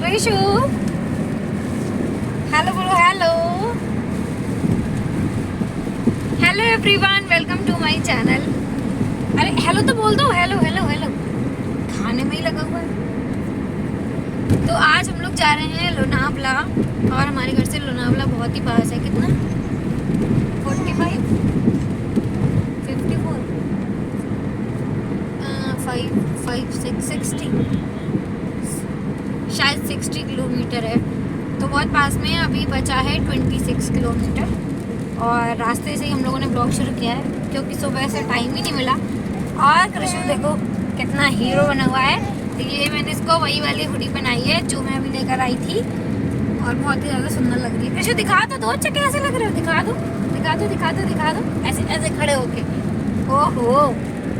कृषु hello बोलो। Hello hello everyone, welcome to my channel. अरे hello तो बोल दो। Hello hello hello. खाने में ही लगा हुआ है। तो आज हम लोग जा रहे हैं लोनावला, और हमारे घर से लोनावला बहुत ही पास है। कितना 45 54 5 6 60, शायद 60 किलोमीटर है। तो बहुत पास में है। अभी बचा है 26 किलोमीटर। और रास्ते से ही हम लोगों ने ब्लॉग शुरू किया है क्योंकि सुबह से टाइम ही नहीं मिला। और कृष्ण देखो कितना हीरो बना हुआ है। तो ये मैंने इसको वही वाली हुडी पहनाई है जो मैं अभी लेकर आई थी, और बहुत ही ज़्यादा सुंदर लग रही है। कृष्ण दिखा तो दो, अच्छा कैसे लग रहे हो, दिखा दो दिखा दो दिखा दो दिखा दो, ऐसे ऐसे खड़े होके। ओहो।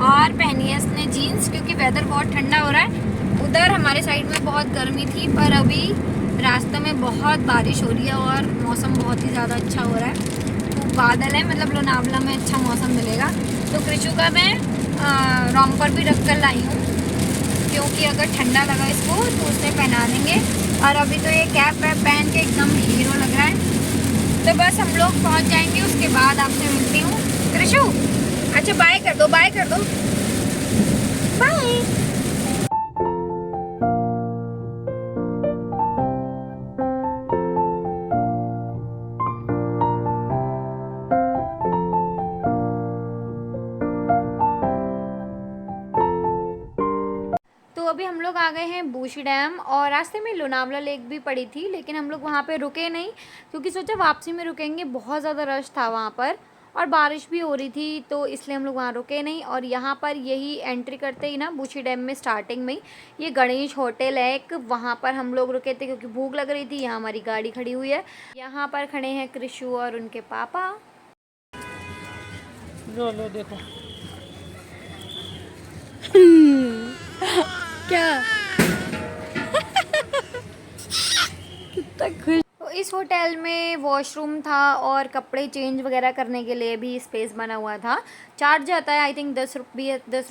और पहनी है इसने जीन्स क्योंकि वेदर बहुत ठंडा हो रहा है। उधर हमारे साइड में बहुत गर्मी थी, पर अभी रास्ते में बहुत बारिश हो रही है और मौसम बहुत ही ज़्यादा अच्छा हो रहा है। तो बादल है, मतलब लोनावला में अच्छा मौसम मिलेगा। तो कृषु का मैं रॉम्पर भी रख कर लाई हूँ क्योंकि अगर ठंडा लगा इसको तो उसे पहना देंगे। और अभी तो ये कैप वैप पहन के एकदम हीरो लग रहा है। तो बस हम लोग पहुँच जाएंगे, उसके बाद आपसे मिलती हूँ। कृषु अच्छा बाय कर दो, बाय कर दो, बाय। तो अभी हम लोग आ गए हैं बूशी डैम, और रास्ते में लोनावला लेक भी पड़ी थी, लेकिन हम लोग वहाँ पे रुके नहीं क्योंकि सोचा वापसी में रुकेंगे। बहुत ज़्यादा रश था वहाँ पर और बारिश भी हो रही थी, तो इसलिए हम लोग वहाँ रुके नहीं। और यहाँ पर यही एंट्री करते ही ना बूशी डैम में स्टार्टिंग में ये गणेश होटल है एक, वहाँ पर हम लोग रुके थे क्योंकि भूख लग रही थी। यहाँ हमारी गाड़ी खड़ी हुई है। यहाँ पर खड़े हैं कृषु और उनके पापा। लो लो देखो क्या कितना खुश। तो इस होटल में वॉशरूम था और कपड़े चेंज वगैरह करने के लिए भी स्पेस बना हुआ था। चार्ज आता है आई थिंक 10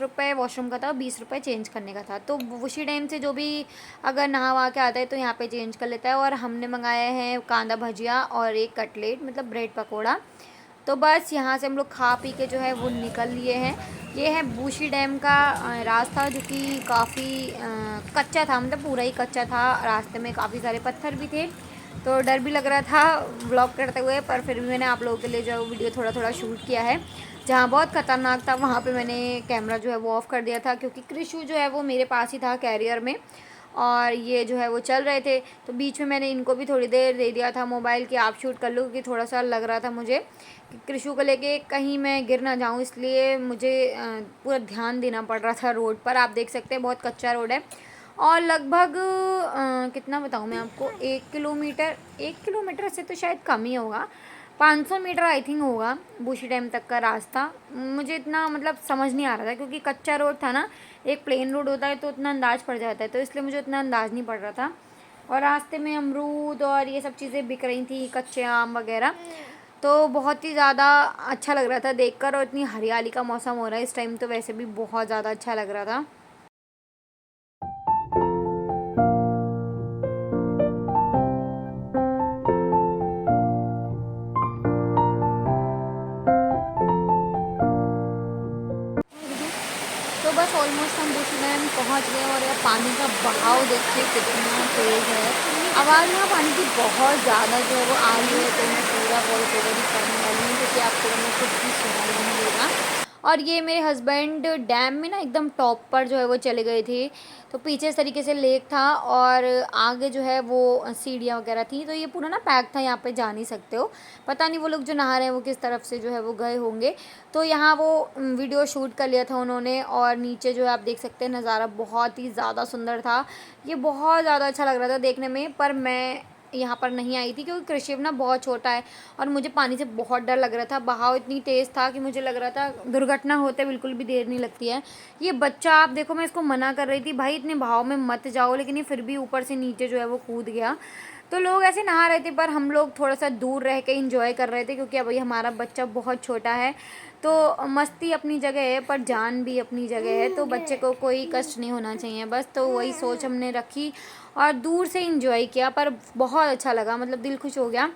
रुपये वॉशरूम का था, 20 रुपये चेंज करने का था। तो उसी टाइम से जो भी अगर नहा वहा के आता है तो यहाँ पे चेंज कर लेता है। और हमने मंगाया है कांदा भजिया और एक कटलेट, मतलब ब्रेड पकौड़ा। तो बस यहाँ से हम लोग खा पी के जो है वो निकल लिए हैं। ये है बूशी डैम का रास्ता, जो कि काफ़ी कच्चा था, मतलब पूरा ही कच्चा था। रास्ते में काफ़ी सारे पत्थर भी थे, तो डर भी लग रहा था व्लॉग करते हुए, पर फिर भी मैंने आप लोगों के लिए जो वीडियो थोड़ा थोड़ा शूट किया है। जहाँ बहुत ख़तरनाक था वहाँ पे मैंने कैमरा जो है वो ऑफ़ कर दिया था क्योंकि कृषु जो है वो मेरे पास ही था कैरियर में, और ये जो है वो चल रहे थे। तो बीच में मैंने इनको भी थोड़ी देर दे दिया था मोबाइल कि आप शूट कर लो, क्योंकि थोड़ा सा लग रहा था मुझे कि कृषु को लेके कहीं मैं गिर ना जाऊँ, इसलिए मुझे पूरा ध्यान देना पड़ रहा था रोड पर। आप देख सकते हैं बहुत कच्चा रोड है, और लगभग कितना बताऊँ मैं आपको, 1 किलोमीटर, 1 किलोमीटर से तो शायद कम ही होगा, 500 मीटर आई थिंक होगा बूशी डैम तक का रास्ता। मुझे इतना मतलब समझ नहीं आ रहा था क्योंकि कच्चा रोड था ना। एक प्लेन रोड होता है तो उतना अंदाज़ पड़ जाता है, तो इसलिए मुझे उतना अंदाज़ नहीं पड़ रहा था। और रास्ते में अमरूद और ये सब चीज़ें बिक रही थी, कच्चे आम वगैरह। तो बहुत ही ज़्यादा अच्छा लग रहा था देखकर, और इतनी हरियाली का मौसम हो रहा है इस टाइम, तो वैसे भी बहुत ज़्यादा अच्छा लग रहा था। तो बस ऑलमोस्ट हम बूशी डैम पहुँच गए, और यह पानी का बहाव देखिए कितना तेज़ है। आवाज़ यहाँ पानी की बहुत ज़्यादा जो है वो आ रही है, तो मैं पूरा वॉइस ओवर ही करने वाली हूँ क्योंकि आपको मैं कुछ भी सुनाई नहीं देगा। और ये मेरे हस्बैंड डैम में ना एकदम टॉप पर जो है वो चले गए थे। तो पीछे इस तरीके से लेक था और आगे जो है वो सीढ़ियाँ वगैरह थी, तो ये पूरा ना पैक था, यहाँ पे जा नहीं सकते हो। पता नहीं वो लोग जो नहा रहे हैं वो किस तरफ से जो है वो गए होंगे। तो यहाँ वो वीडियो शूट कर लिया था उन्होंने, और नीचे जो है आप देख सकते हैं नज़ारा बहुत ही ज़्यादा सुंदर था। ये बहुत ज़्यादा अच्छा लग रहा था देखने में, पर मैं यहाँ पर नहीं आई थी क्योंकि कृषिव ना बहुत छोटा है और मुझे पानी से बहुत डर लग रहा था। बहाव इतनी तेज़ था कि मुझे लग रहा था दुर्घटना होते बिल्कुल भी देर नहीं लगती है। ये बच्चा आप देखो, मैं इसको मना कर रही थी भाई इतने बहाव में मत जाओ, लेकिन ये फिर भी ऊपर से नीचे जो है वो कूद गया। तो लोग ऐसे नहा रहे थे, पर हम लोग थोड़ा सा दूर रह के इंजॉय कर रहे थे क्योंकि अभी हमारा बच्चा बहुत छोटा है। तो मस्ती अपनी जगह है पर जान भी अपनी जगह है, तो बच्चे को कोई कष्ट नहीं होना चाहिए बस। तो वही सोच हमने रखी और दूर से इंजॉय किया, पर बहुत अच्छा लगा, मतलब दिल खुश हो गया।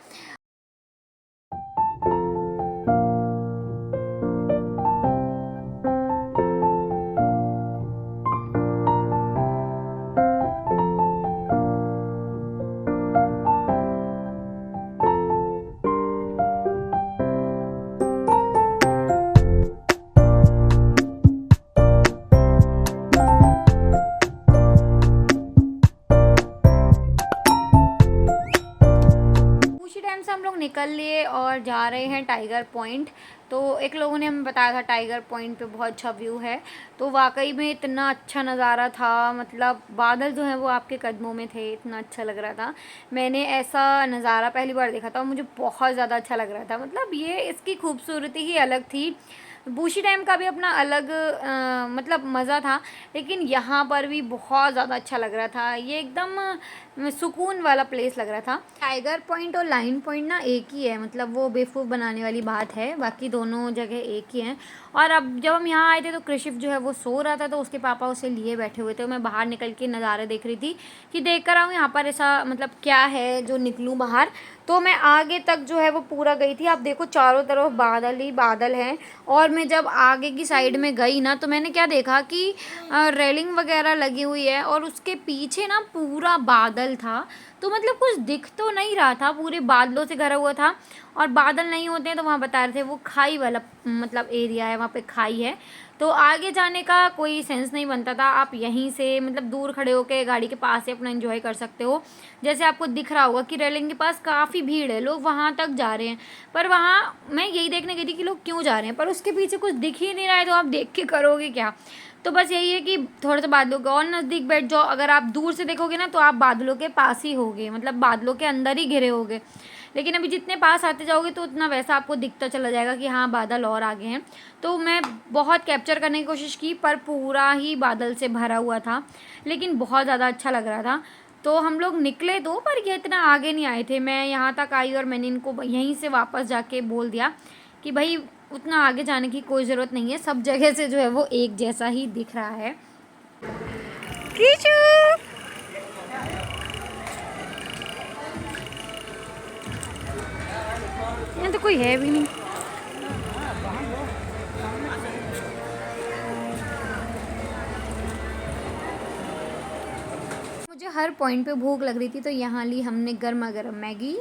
उसी टाइम से हम लोग निकल लिए और जा रहे हैं टाइगर पॉइंट। तो एक लोगों ने हमें बताया था टाइगर पॉइंट पे बहुत अच्छा व्यू है, तो वाकई में इतना अच्छा नज़ारा था, मतलब बादल जो हैं वो आपके कदमों में थे, इतना अच्छा लग रहा था। मैंने ऐसा नज़ारा पहली बार देखा था और मुझे बहुत ज़्यादा अच्छा लग रहा था, मतलब ये इसकी खूबसूरती ही अलग थी। बूशी डैम का भी अपना अलग मतलब मज़ा था, लेकिन यहाँ पर भी बहुत ज़्यादा अच्छा लग रहा था, ये एकदम सुकून वाला प्लेस लग रहा था। टाइगर पॉइंट और लाइन पॉइंट ना एक ही है, मतलब वो बेवकूफ़ बनाने वाली बात है, बाकी दोनों जगह एक ही हैं। और अब जब हम यहाँ आए थे तो कृषिफ जो है वो सो रहा था, तो उसके पापा उसे लिए बैठे हुए थे। मैं बाहर निकल के नज़ारे देख रही थी कि देख कर आऊँ यहाँ पर ऐसा मतलब क्या है जो निकलूँ बाहर। तो मैं आगे तक जो है वो पूरा गई थी, आप देखो चारों तरफ बादल ही बादल हैं। और मैं जब आगे की साइड में गई ना, तो मैंने क्या देखा कि रेलिंग वगैरह लगी हुई है और उसके पीछे ना पूरा बादल था, तो मतलब कुछ दिख तो नहीं रहा था, पूरे बादलों से घरा हुआ था। और बादल नहीं होते हैं तो वहाँ बता रहे थे वो खाई वाला मतलब एरिया है, वहाँ पे खाई है, तो आगे जाने का कोई सेंस नहीं बनता था। आप यहीं से मतलब दूर खड़े होकर गाड़ी के पास से अपना एंजॉय कर सकते हो। जैसे आपको दिख रहा होगा कि रेलिंग के पास काफ़ी भीड़ है, लोग वहाँ तक जा रहे हैं, पर वहाँ मैं यही देखने गई थी कि लोग क्यों जा रहे हैं, पर उसके पीछे कुछ दिख ही नहीं रहा है, तो आप देख के करोगे क्या। तो बस यही है कि थोड़ा सा बादलों के और नज़दीक बैठ जाओ, अगर आप दूर से देखोगे ना तो आप बादलों के पास ही होगे, मतलब बादलों के अंदर ही घिरे होगे। लेकिन अभी जितने पास आते जाओगे तो उतना वैसा आपको दिखता चला जाएगा कि हाँ बादल और आगे हैं। तो मैं बहुत कैप्चर करने की कोशिश की, पर पूरा ही बादल से भरा हुआ था, लेकिन बहुत ज़्यादा अच्छा लग रहा था। तो हम लोग निकले तो, पर ये इतना आगे नहीं आए थे। मैं यहाँ तक आई और मैंने इनको यहीं से वापस जाके बोल दिया कि भाई उतना आगे जाने की कोई ज़रूरत नहीं है, सब जगह से जो है वो एक जैसा ही दिख रहा है। यहाँ तो कोई है भी नहीं। मुझे हर पॉइंट पे भूख लग रही थी, तो यहाँ ली हमने गर्मा गर्म मैगी।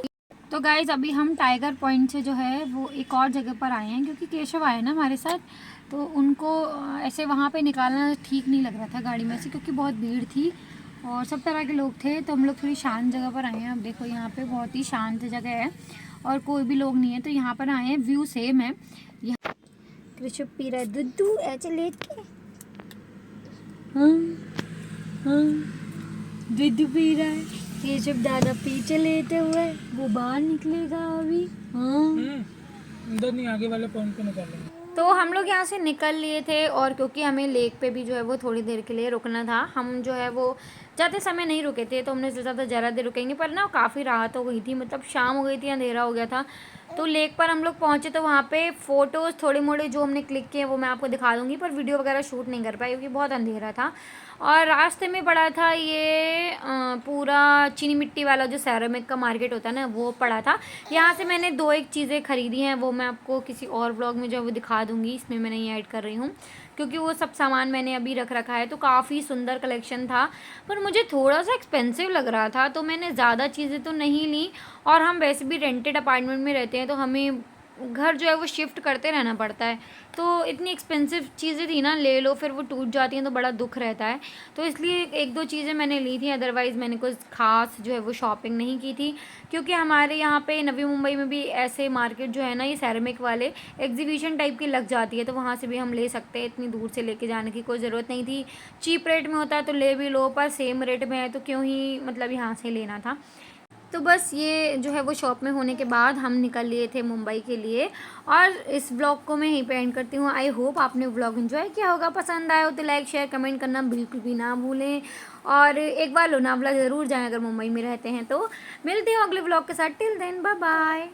तो गाइज़ अभी हम टाइगर पॉइंट से जो है वो एक और जगह पर आए हैं, क्योंकि केशव आए ना हमारे साथ, तो उनको ऐसे वहाँ पे निकालना ठीक नहीं लग रहा था गाड़ी में से, क्योंकि बहुत भीड़ थी और सब तरह के लोग थे। तो हम लोग थोड़ी शांत जगह पर आए हैं। अब देखो यहाँ पे बहुत ही शांत जगह है और कोई भी लोग नहीं है, तो यहाँ पर आए हैं। व्यू सेम है। यहाँ कृषभ पी रहा है दूध ऐसे लेट के, हाँ हाँ दूध पी रहा है। केशव दादा पीछे लेटे हुए, वो बाहर निकलेगा अभी। हाँ अंदर नहीं, आगे वाले पॉइंट पे निकालेंगे। तो हम लोग यहाँ से निकल लिए थे, और क्योंकि हमें लेक पे भी जो है वो थोड़ी देर के लिए रुकना था, हम जो है वो ज़्यादा समय नहीं रुके थे, तो हमने सोचा था ज़रा देर रुकेंगे, पर ना काफ़ी रात हो गई थी, मतलब शाम हो गई थी, अंधेरा हो गया था। तो लेक पर हम लोग पहुँचे, तो वहाँ पे फ़ोटोज़ थोड़े मोड़े जो हमने क्लिक किए वो मैं आपको दिखा दूँगी, पर वीडियो वगैरह शूट नहीं कर पाई क्योंकि बहुत अंधेरा था। और रास्ते में पड़ा था ये पूरा चीनी मिट्टी वाला जो सैरामिक का मार्केट होता है ना, वो पड़ा था। यहाँ से मैंने 2-1 चीज़ें ख़रीदी हैं, वो मैं आपको किसी और व्लॉग में जो है वो दिखा दूँगी, इसमें मैं नहीं ऐड कर रही हूँ, क्योंकि वो सब सामान मैंने अभी रख रखा है। तो काफ़ी सुंदर कलेक्शन था, पर मुझे थोड़ा सा एक्सपेंसिव लग रहा था, तो मैंने ज़्यादा चीज़ें तो नहीं ली। और हम वैसे भी रेंटेड अपार्टमेंट में रहते हैं, तो हमें घर जो है वो शिफ्ट करते रहना पड़ता है, तो इतनी एक्सपेंसिव चीज़ें थी ना, ले लो फिर वो टूट जाती हैं तो बड़ा दुख रहता है। तो इसलिए 1-2 चीज़ें मैंने ली थी, अदरवाइज़ मैंने कुछ ख़ास जो है वो शॉपिंग नहीं की थी। क्योंकि हमारे यहाँ पे नवी मुंबई में भी ऐसे मार्केट जो है ना, ये सैरामिक वाले एग्जीबिशन टाइप की लग जाती है, तो वहाँ से भी हम ले सकते हैं, इतनी दूर से लेके जाने की कोई ज़रूरत नहीं थी। चीप रेट में होता है तो ले भी लो, पर सेम रेट में है तो क्यों ही मतलब यहाँ से लेना था। तो बस ये जो है वो शॉप में होने के बाद हम निकल लिए थे मुंबई के लिए, और इस व्लॉग को मैं यहीं पे एंड करती हूँ। आई होप आपने व्लॉग एंजॉय किया होगा, पसंद आया हो तो लाइक शेयर कमेंट करना बिल्कुल भी ना भूलें, और एक बार लोनावला ज़रूर जाएं अगर मुंबई में रहते हैं तो। मिलती हूँ अगले व्लॉग के साथ, टिल देन बाय बाय।